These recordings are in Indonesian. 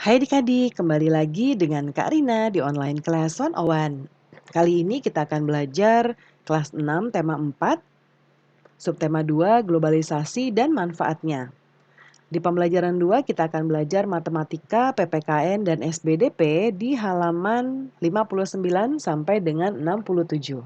Hai adik-adik, kembali lagi dengan Kak Rina di online kelas 101. Kali ini kita akan belajar kelas 6 tema 4, subtema 2 globalisasi dan manfaatnya. Di pembelajaran 2 kita akan belajar matematika, PPKN dan SBDP di halaman 59 sampai dengan 67.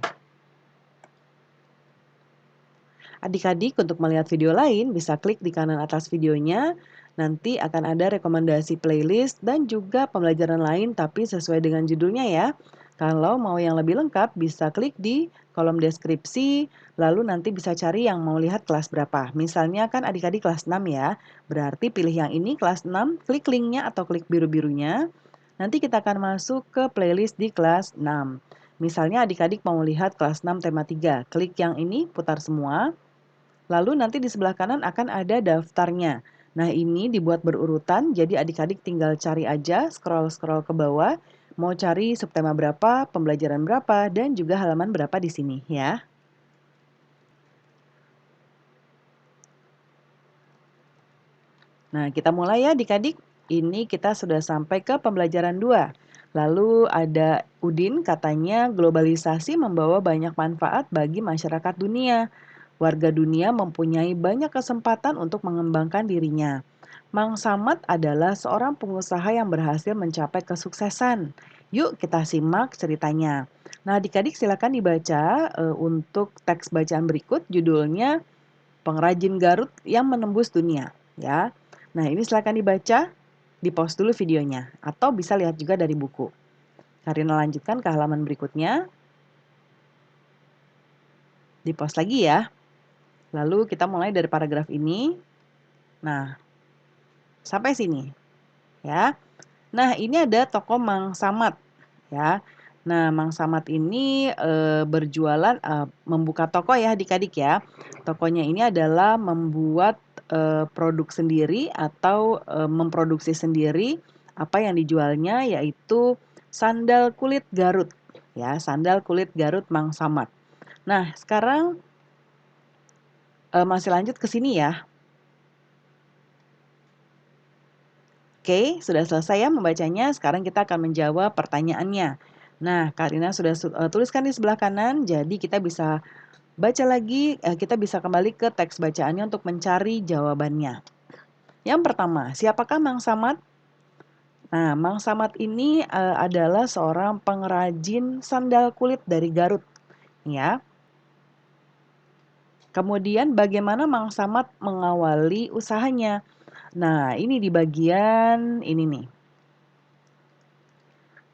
Adik-adik untuk melihat video lain bisa klik di kanan atas videonya. Nanti akan ada rekomendasi playlist dan juga pembelajaran lain tapi sesuai dengan judulnya ya. Kalau mau yang lebih lengkap bisa klik di kolom deskripsi, lalu nanti bisa cari yang mau lihat kelas berapa. Misalnya kan adik-adik kelas 6 ya, berarti pilih yang ini kelas 6, klik linknya atau klik biru-birunya. Nanti kita akan masuk ke playlist di kelas 6. Misalnya adik-adik mau lihat kelas 6 tema 3, klik yang ini putar semua. Lalu nanti di sebelah kanan akan ada daftarnya. Nah ini dibuat berurutan, jadi adik-adik tinggal cari aja, scroll-scroll ke bawah, mau cari subtema berapa, pembelajaran berapa, dan juga halaman berapa di sini ya. Nah kita mulai ya adik-adik, ini kita sudah sampai ke pembelajaran 2. Lalu ada Udin katanya globalisasi membawa banyak manfaat bagi masyarakat dunia. Warga dunia mempunyai banyak kesempatan untuk mengembangkan dirinya. Mang Samad adalah seorang pengusaha yang berhasil mencapai kesuksesan. Yuk kita simak ceritanya. Nah adik-adik silakan dibaca untuk teks bacaan berikut judulnya Pengrajin Garut yang Menembus Dunia. Ya. Nah ini silakan dibaca, di-pause dulu videonya. Atau bisa lihat juga dari buku. Karina lanjutkan ke halaman berikutnya. Di-pause lagi ya. Lalu kita mulai dari paragraf ini. Nah, sampai sini ya. Nah, ini ada toko Mang Samad ya. Nah, Mang Samad ini berjualan membuka toko ya adik-adik ya. Tokonya ini adalah membuat produk sendiri atau memproduksi sendiri apa yang dijualnya yaitu sandal kulit Garut ya, sandal kulit Garut Mang Samad. Nah, sekarang masih lanjut ke sini ya. Oke, sudah selesai ya membacanya. Sekarang kita akan menjawab pertanyaannya. Nah, Karina sudah tuliskan di sebelah kanan, jadi kita bisa baca lagi, kita bisa kembali ke teks bacaannya untuk mencari jawabannya. Yang pertama, siapakah Mang Samad? Nah, Mang Samad ini adalah seorang pengrajin sandal kulit dari Garut, ya. Kemudian bagaimana Mang Samad mengawali usahanya? Nah, ini di bagian ini nih.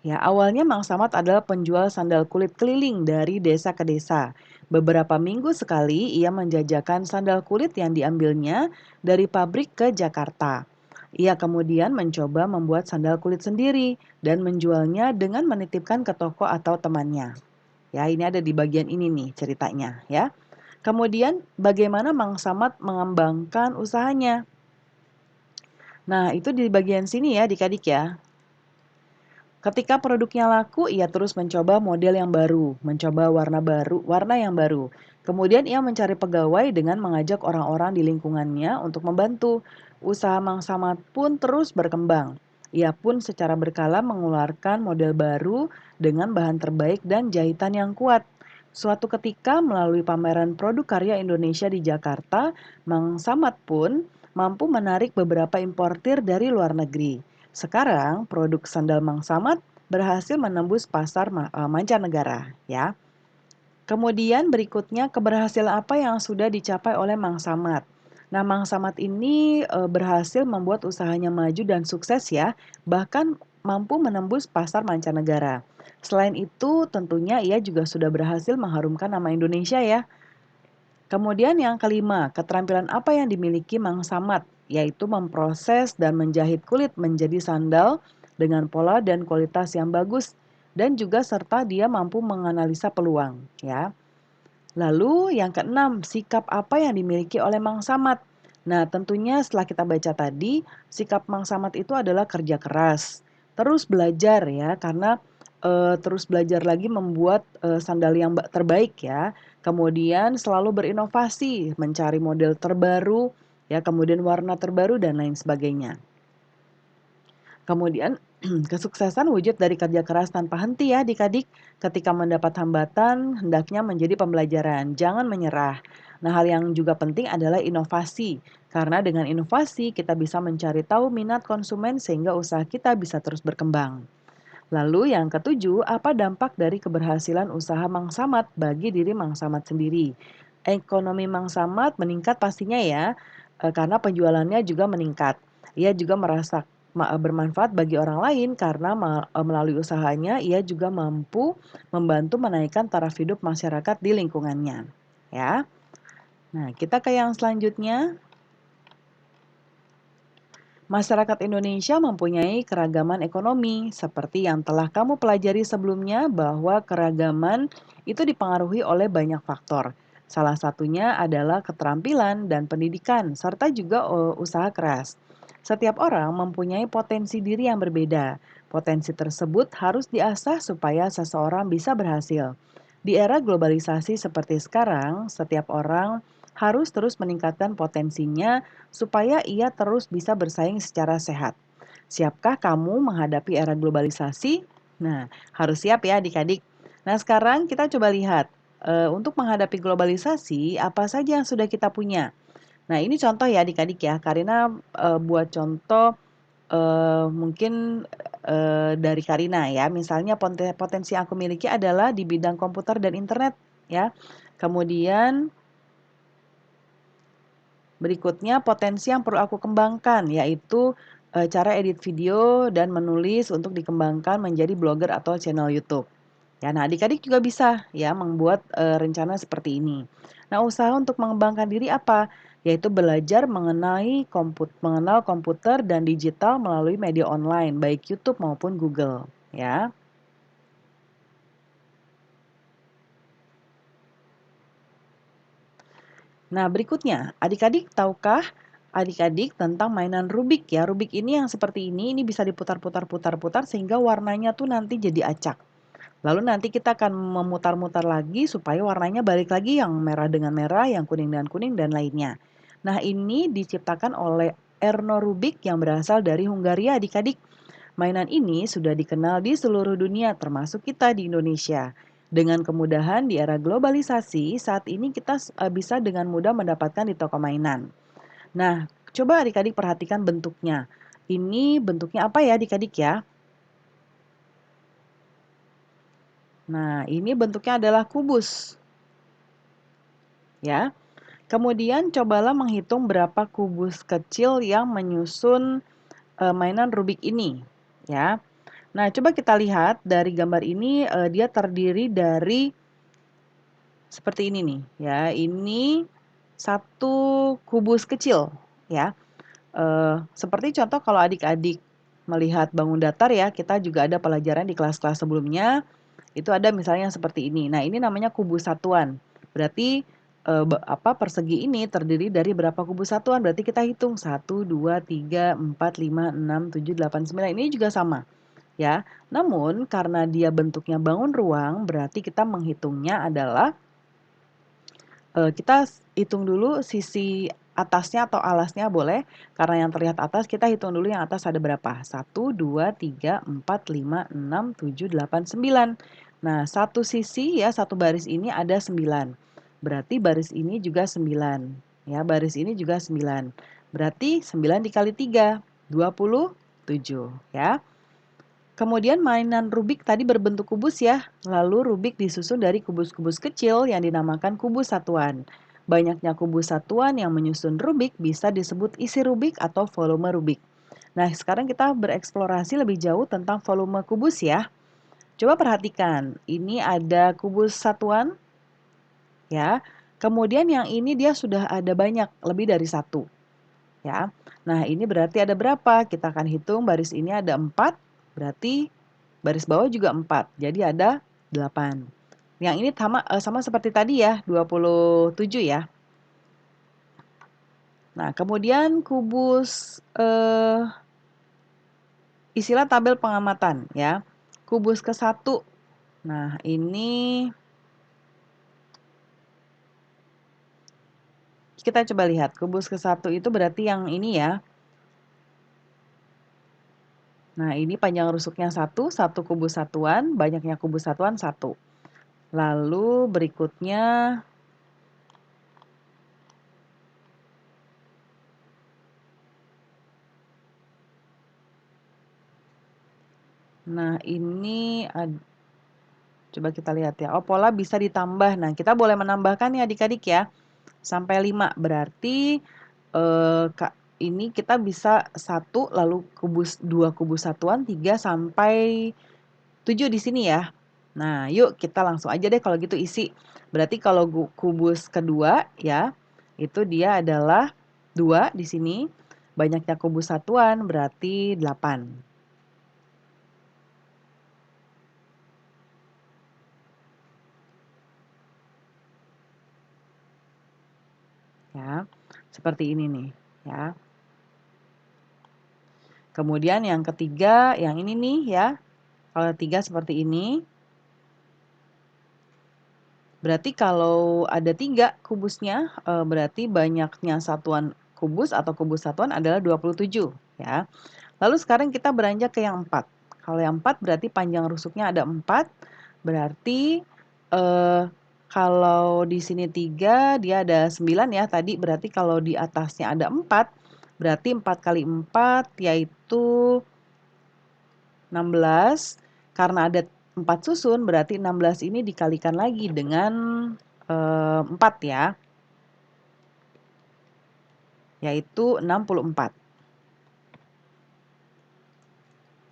Ya, awalnya Mang Samad adalah penjual sandal kulit keliling dari desa ke desa. Beberapa minggu sekali ia menjajakan sandal kulit yang diambilnya dari pabrik ke Jakarta. Ia kemudian mencoba membuat sandal kulit sendiri dan menjualnya dengan menitipkan ke toko atau temannya. Ya, ini ada di bagian ini nih ceritanya ya. Kemudian bagaimana Mang Samad mengembangkan usahanya? Nah, itu di bagian sini ya adik-adik ya. Ketika produknya laku, ia terus mencoba model yang baru, mencoba warna yang baru. Kemudian ia mencari pegawai dengan mengajak orang-orang di lingkungannya untuk membantu. Usaha Mang Samad pun terus berkembang. Ia pun secara berkala mengeluarkan model baru dengan bahan terbaik dan jahitan yang kuat. Suatu ketika melalui pameran produk karya Indonesia di Jakarta, Mang Samad pun mampu menarik beberapa importir dari luar negeri. Sekarang produk sandal Mang Samad berhasil menembus pasar mancanegara ya. Kemudian berikutnya keberhasilan apa yang sudah dicapai oleh Mang Samad. Nah, Mang Samad ini berhasil membuat usahanya maju dan sukses ya, bahkan mampu menembus pasar mancanegara. Selain itu, tentunya ia juga sudah berhasil mengharumkan nama Indonesia ya. Kemudian yang kelima, keterampilan apa yang dimiliki Mang Samad, yaitu memproses dan menjahit kulit menjadi sandal dengan pola dan kualitas yang bagus dan juga serta dia mampu menganalisa peluang, ya. Lalu yang keenam, sikap apa yang dimiliki oleh Mang Samad? Nah, tentunya setelah kita baca tadi, sikap Mang Samad itu adalah kerja keras, terus belajar ya, karena terus belajar lagi membuat sandal yang terbaik ya. Kemudian selalu berinovasi, mencari model terbaru, ya, kemudian warna terbaru dan lain sebagainya. Kemudian, kesuksesan wujud dari kerja keras tanpa henti ya adik-adik. Ketika mendapat hambatan, hendaknya menjadi pembelajaran, jangan menyerah. Nah, hal yang juga penting adalah inovasi. Karena dengan inovasi, kita bisa mencari tahu minat konsumen sehingga usaha kita bisa terus berkembang. Lalu yang ketujuh, apa dampak dari keberhasilan usaha Mang Samad bagi diri Mang Samad sendiri? Ekonomi Mang Samad meningkat pastinya ya, karena penjualannya juga meningkat. Ia juga merasa bermanfaat bagi orang lain karena melalui usahanya ia juga mampu membantu menaikkan taraf hidup masyarakat di lingkungannya. Ya. Nah, kita ke yang selanjutnya. Masyarakat Indonesia mempunyai keragaman ekonomi, seperti yang telah kamu pelajari sebelumnya bahwa keragaman itu dipengaruhi oleh banyak faktor. Salah satunya adalah keterampilan dan pendidikan, serta juga usaha keras. Setiap orang mempunyai potensi diri yang berbeda. Potensi tersebut harus diasah supaya seseorang bisa berhasil. Di era globalisasi seperti sekarang, setiap orang harus terus meningkatkan potensinya supaya ia terus bisa bersaing secara sehat. Siapkah kamu menghadapi era globalisasi? Nah, harus siap ya adik-adik. Nah, sekarang kita coba lihat untuk menghadapi globalisasi apa saja yang sudah kita punya. Nah, ini contoh ya adik-adik ya. Karina buat contoh mungkin dari Karina ya. Misalnya potensi yang aku miliki adalah di bidang komputer dan internet ya. Kemudian berikutnya potensi yang perlu aku kembangkan yaitu cara edit video dan menulis untuk dikembangkan menjadi blogger atau channel YouTube. Ya, nah adik-adik juga bisa ya membuat rencana seperti ini. Nah, usaha untuk mengembangkan diri apa? Yaitu belajar mengenal komputer dan digital melalui media online, baik YouTube maupun Google, ya. Nah, berikutnya, adik-adik tahukah adik-adik tentang mainan Rubik ya? Rubik ini yang seperti ini bisa diputar-putar-putar-putar sehingga warnanya tuh nanti jadi acak. Lalu nanti kita akan memutar-mutar lagi supaya warnanya balik lagi yang merah dengan merah, yang kuning dengan kuning, dan lainnya. Nah, ini diciptakan oleh Erno Rubik yang berasal dari Hungaria adik-adik. Mainan ini sudah dikenal di seluruh dunia termasuk kita di Indonesia. Dengan kemudahan di era globalisasi, saat ini kita bisa dengan mudah mendapatkan di toko mainan. Nah, coba adik-adik perhatikan bentuknya. Ini bentuknya apa ya adik-adik ya? Nah, ini bentuknya adalah kubus, ya. Kemudian cobalah menghitung berapa kubus kecil yang menyusun mainan Rubik ini, ya. Nah, coba kita lihat dari gambar ini dia terdiri dari seperti ini nih, ya. Ini satu kubus kecil, ya. Seperti contoh kalau adik-adik melihat bangun datar ya, kita juga ada pelajaran di kelas-kelas sebelumnya, itu ada misalnya seperti ini. Nah, ini namanya kubus satuan. Berarti persegi ini terdiri dari berapa kubus satuan? Berarti kita hitung 1, 2, 3, 4, 5, 6, 7, 8, 9. Ini juga sama, ya. Namun karena dia bentuknya bangun ruang, berarti kita menghitungnya adalah kita hitung dulu sisi atasnya atau alasnya boleh, karena yang terlihat atas kita hitung dulu yang atas ada berapa, 1, 2, 3, 4, 5, 6, 7, 8, 9. Nah, satu sisi ya, satu baris ini ada 9. Berarti baris ini juga 9. Ya, baris ini juga 9. Berarti 9 dikali 3, 27 ya. Kemudian mainan Rubik tadi berbentuk kubus ya, lalu Rubik disusun dari kubus-kubus kecil yang dinamakan kubus satuan. Banyaknya kubus satuan yang menyusun Rubik bisa disebut isi Rubik atau volume Rubik. Nah, sekarang kita bereksplorasi lebih jauh tentang volume kubus ya. Coba perhatikan, ini ada kubus satuan ya. Kemudian yang ini dia sudah ada banyak, lebih dari satu ya. Nah, ini berarti ada berapa? Kita akan hitung baris ini ada 4, berarti baris bawah juga 4, jadi ada 8. Yang ini sama seperti tadi ya, 27 ya. Nah, kemudian kubus istilah tabel pengamatan ya. Kubus ke satu. Nah, ini kita coba lihat. Kubus ke satu itu berarti yang ini ya. Nah, ini panjang rusuknya 1, 1 kubus satuan, banyaknya kubus satuan 1. Lalu berikutnya, nah ini coba kita lihat ya. Oh, pola bisa ditambah. Nah, kita boleh menambahkan ya adik-adik ya. Sampai 5. Berarti ini kita bisa 1 lalu 2 kubus satuan 3 sampai 7 di sini ya. Nah, yuk kita langsung aja deh kalau gitu isi. Berarti kalau kubus kedua ya, itu dia adalah 2 di sini. Banyaknya kubus satuan berarti 8. Ya, seperti ini nih ya. Kemudian yang ketiga, yang ini nih ya. Kalau 3 seperti ini. Berarti kalau ada 3 kubusnya, berarti banyaknya satuan kubus atau kubus satuan adalah 27 ya. Lalu sekarang kita beranjak ke yang 4. Kalau yang 4 berarti panjang rusuknya ada 4, berarti kalau di sini 3, dia ada 9 ya tadi, berarti kalau di atasnya ada 4, berarti 4 kali 4 yaitu 16. Karena ada 4 susun, berarti 16 ini dikalikan lagi dengan 4 ya, yaitu 64.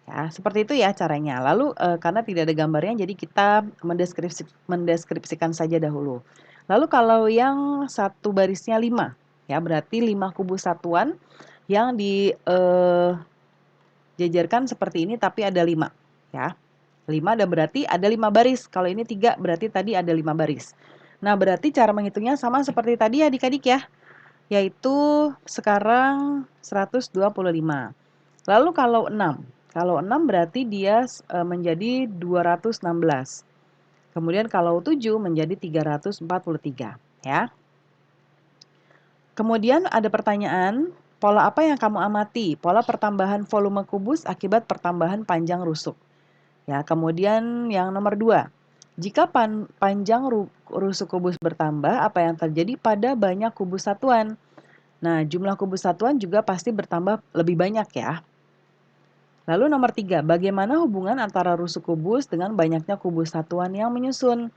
Ya, seperti itu ya caranya. Lalu karena tidak ada gambarnya, jadi kita mendeskripsikan saja dahulu. Lalu kalau yang satu barisnya 5, ya berarti 5 kubus satuan yang dijajarkan seperti ini tapi ada 5, ya. 5 dan berarti ada 5 baris. Kalau ini 3 berarti tadi ada 5 baris. Nah, berarti cara menghitungnya sama seperti tadi ya adik-adik ya, yaitu sekarang 125. Lalu kalau 6, berarti dia menjadi 216. Kemudian kalau 7 menjadi 343 ya. Kemudian ada pertanyaan, pola apa yang kamu amati? Pola pertambahan volume kubus akibat pertambahan panjang rusuk. Ya, kemudian yang nomor 2, jika panjang rusuk kubus bertambah, apa yang terjadi pada banyak kubus satuan? Nah, jumlah kubus satuan juga pasti bertambah lebih banyak ya. Lalu nomor 3, bagaimana hubungan antara rusuk kubus dengan banyaknya kubus satuan yang menyusun?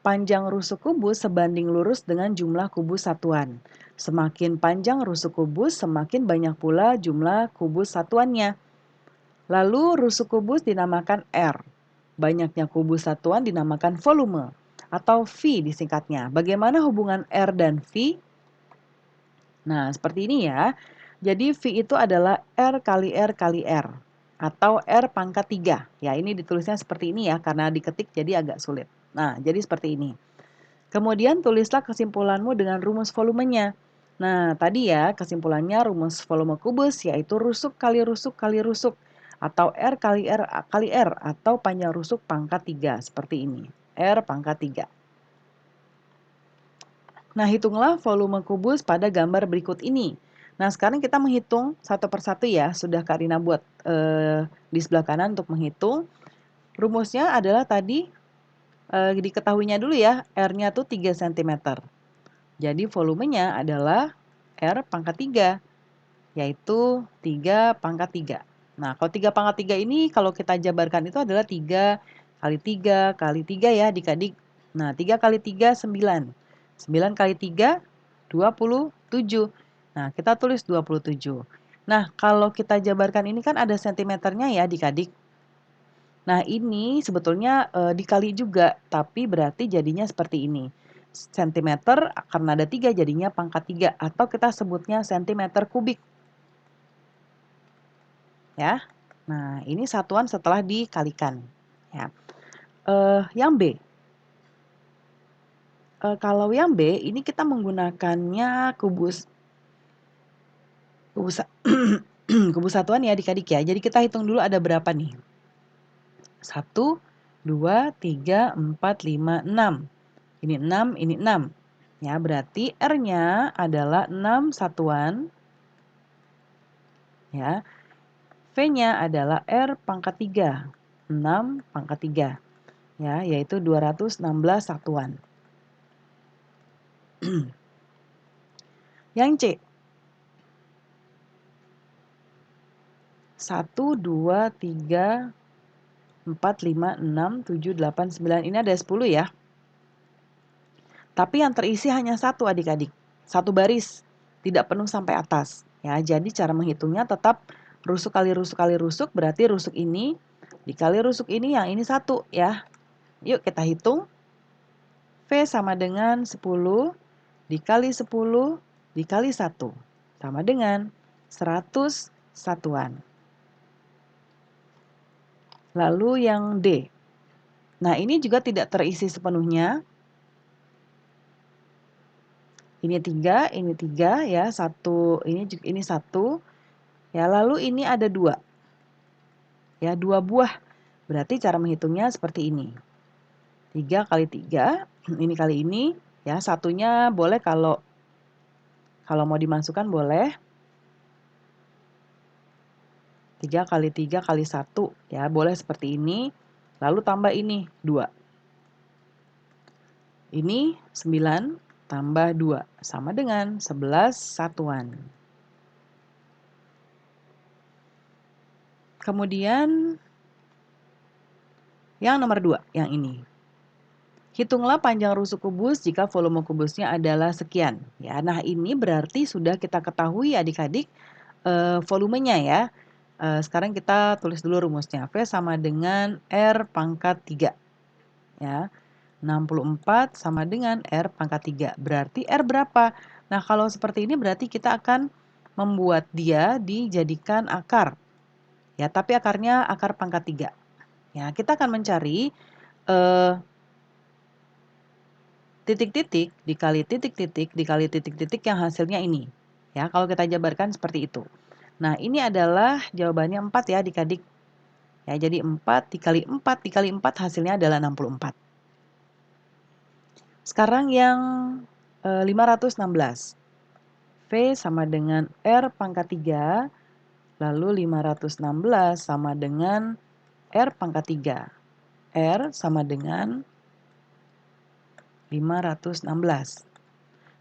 Panjang rusuk kubus sebanding lurus dengan jumlah kubus satuan. Semakin panjang rusuk kubus, semakin banyak pula jumlah kubus satuannya. Lalu rusuk kubus dinamakan R. Banyaknya kubus satuan dinamakan volume atau V disingkatnya. Bagaimana hubungan R dan V? Nah, seperti ini ya. Jadi V itu adalah R kali R kali R atau R pangkat 3. Ya, ini ditulisnya seperti ini ya karena diketik jadi agak sulit. Nah, jadi seperti ini. Kemudian tulislah kesimpulanmu dengan rumus volumenya. Nah, tadi ya kesimpulannya rumus volume kubus yaitu rusuk kali rusuk kali rusuk atau R kali R kali R atau panjang rusuk pangkat 3 seperti ini. R pangkat 3. Nah, hitunglah volume kubus pada gambar berikut ini. Nah, sekarang kita menghitung satu persatu ya. Sudah Kak Rina buat di sebelah kanan untuk menghitung. Rumusnya adalah tadi diketahuinya dulu ya, R-nya tuh 3 cm. Jadi volumenya adalah R pangkat 3, yaitu 3 pangkat 3. Nah, kalau 3 pangkat 3 ini kalau kita jabarkan itu adalah 3 kali 3 kali 3 ya adik-adik. Nah, 3 kali 3, 9. 9 kali 3, 27. Nah, kita tulis 27. Nah, kalau kita jabarkan ini kan ada sentimeternya ya adik-adik. Nah, ini sebetulnya dikali juga, tapi berarti jadinya seperti ini. Sentimeter karena ada 3 jadinya pangkat 3 atau kita sebutnya sentimeter kubik. Ya. Nah, ini satuan setelah dikalikan. Ya. Yang B. Kalau yang B, ini kita menggunakannya kubus kubus satuan ya adik-adik ya. Jadi kita hitung dulu ada berapa nih. 1, 2, 3, 4, 5, 6. Ini 6, ini 6. Ya, berarti R-nya adalah 6 satuan. Ya. V-nya adalah R pangkat 3, 6 pangkat 3, ya, yaitu 216 satuan. Yang C, 1, 2, 3, 4, 5, 6, 7, 8, 9. Ini ada 10 ya. Tapi yang terisi hanya satu adik-adik. Satu baris. Tidak penuh sampai atas. Ya, jadi cara menghitungnya tetap rusuk kali rusuk kali rusuk. Berarti rusuk ini dikali rusuk ini yang ini satu ya. Yuk kita hitung. V sama dengan 10 dikali 10 dikali 1. Sama dengan 100 satuan. Lalu yang D. Nah, ini juga tidak terisi sepenuhnya. Ini 3 ya, satu ini 1. Ya, lalu ini ada 2. Ya, 2 buah. Berarti cara menghitungnya seperti ini. 3 kali 3, ini kali ini, ya, satunya boleh kalau mau dimasukkan boleh. 3 kali 3 kali 1, ya, boleh seperti ini. Lalu tambah ini, 2. Ini 9 tambah 2, sama dengan 11 satuan. Kemudian yang nomor 2, yang ini. Hitunglah panjang rusuk kubus jika volume kubusnya adalah sekian. Ya, nah ini berarti sudah kita ketahui adik-adik volumenya ya. Sekarang kita tulis dulu rumusnya. V sama dengan R pangkat 3. Ya. 64 sama dengan R pangkat 3. Berarti R berapa? Nah, kalau seperti ini berarti kita akan membuat dia dijadikan akar. Ya, tapi akarnya akar pangkat 3. Ya, kita akan mencari titik-titik dikali titik-titik dikali titik-titik yang hasilnya ini. Ya, kalau kita jabarkan seperti itu. Nah, ini adalah jawabannya 4 ya adik-adik. Ya, jadi 4 dikali 4 dikali 4 hasilnya adalah 64. Sekarang yang 516. V sama dengan R pangkat 3, lalu 516 sama dengan R pangkat 3. R sama dengan 516.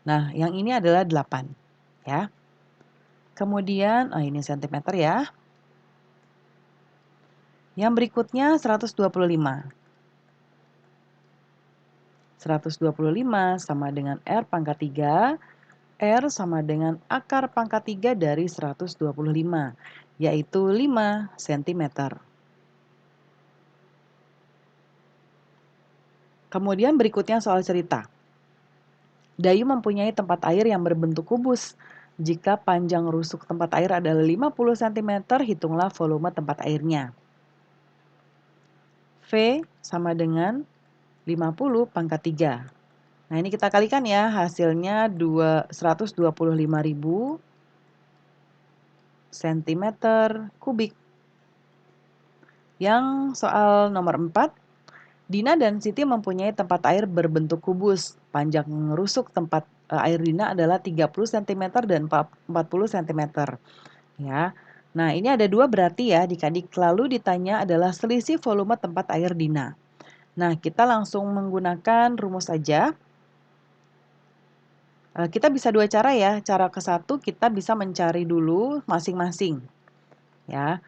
Nah, yang ini adalah 8. Ya. Kemudian, ini cm ya. Yang berikutnya 125. 125 sama dengan R pangkat 3. R sama dengan akar pangkat 3 dari 125, yaitu 5 cm. Kemudian berikutnya soal cerita. Dayu mempunyai tempat air yang berbentuk kubus. Jika panjang rusuk tempat air adalah 50 cm, hitunglah volume tempat airnya. V sama dengan 50 pangkat 3. Nah, ini kita kalikan ya, hasilnya 125.000 cm kubik. Yang soal nomor 4, Dina dan Siti mempunyai tempat air berbentuk kubus. Panjang rusuk tempat air Dina adalah 30 cm dan 40 cm. Ya. Nah, ini ada 2 berarti ya adik-adik. Lalu ditanya adalah selisih volume tempat air Dina. Nah, kita langsung menggunakan rumus saja. Kita bisa 2 cara ya. Cara ke-1 kita bisa mencari dulu masing-masing. Ya.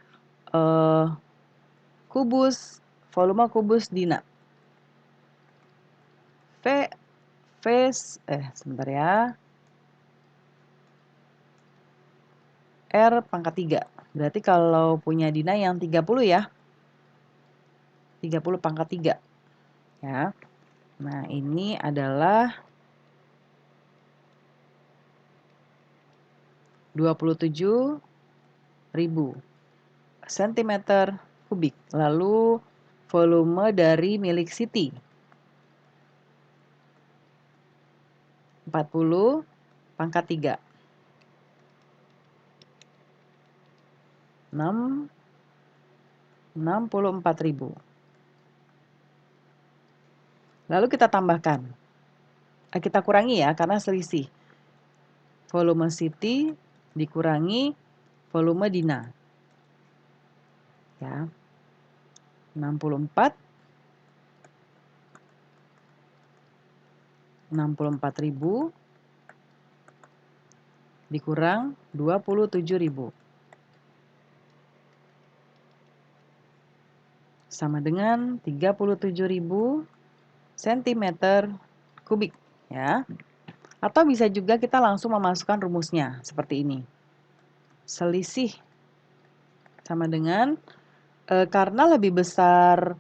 Volume kubus Dina. Sebentar ya. R pangkat 3. Berarti kalau punya Dina yang 30 ya. 30 pangkat 3. Ya. Nah, ini adalah 27.000 cm kubik. Lalu volume dari milik Siti 40 pangkat 3. 64.000. Lalu kita tambahkan. Kita kurangi ya karena selisih. Volume Siti dikurangi volume Dina. ya. 64.000 dikurang 27.000 sama dengan 37.000 cm kubik ya. Atau bisa juga kita langsung memasukkan rumusnya seperti ini. Selisih sama dengan karena lebih besar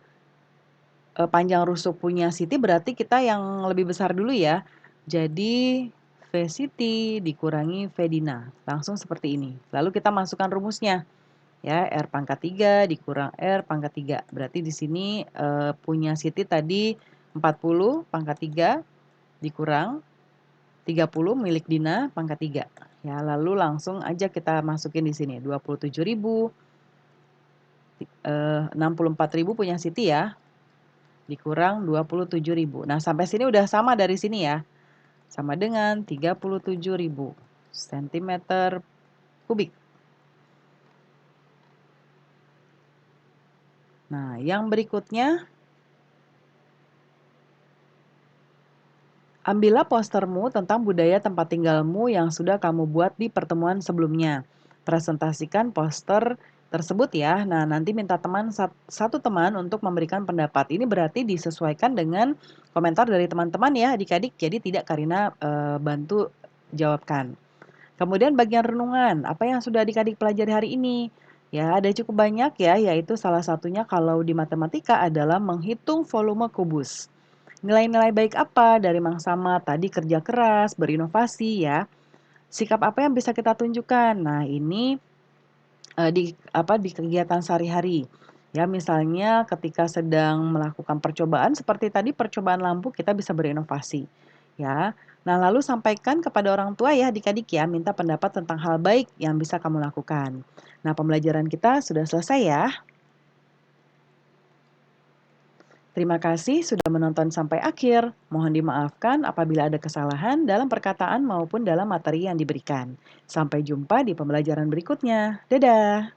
panjang rusuk punya Siti berarti kita yang lebih besar dulu ya. Jadi V Siti dikurangi V Dina. Langsung seperti ini. Lalu kita masukkan rumusnya. Ya, R pangkat 3 dikurang R pangkat 3. Berarti di sini punya Siti tadi 40 pangkat 3 dikurang 30 milik Dina pangkat 3. Ya, lalu langsung aja kita masukin di sini 27.000 64.000 punya Siti ya. Dikurang 27.000. Nah, sampai sini udah sama dari sini ya. Sama dengan 37.000 cm kubik. Nah, yang berikutnya, ambillah postermu tentang budaya tempat tinggalmu yang sudah kamu buat di pertemuan sebelumnya. Presentasikan poster tersebut ya. Nah, nanti minta satu teman untuk memberikan pendapat. Ini berarti disesuaikan dengan komentar dari teman-teman ya adik-adik. Jadi tidak Karina bantu jawabkan. Kemudian bagian renungan, apa yang sudah adik-adik pelajari hari ini? Ya, ada cukup banyak ya, yaitu salah satunya kalau di matematika adalah menghitung volume kubus. Nilai-nilai baik apa dari Mang Sama? Tadi kerja keras, berinovasi ya. Sikap apa yang bisa kita tunjukkan? Nah, ini di kegiatan sehari-hari. Ya, misalnya ketika sedang melakukan percobaan seperti tadi percobaan lampu kita bisa berinovasi. Ya. Nah, lalu sampaikan kepada orang tua ya adik-adik ya, minta pendapat tentang hal baik yang bisa kamu lakukan. Nah, pembelajaran kita sudah selesai ya. Terima kasih sudah menonton sampai akhir. Mohon dimaafkan apabila ada kesalahan dalam perkataan maupun dalam materi yang diberikan. Sampai jumpa di pembelajaran berikutnya. Dadah!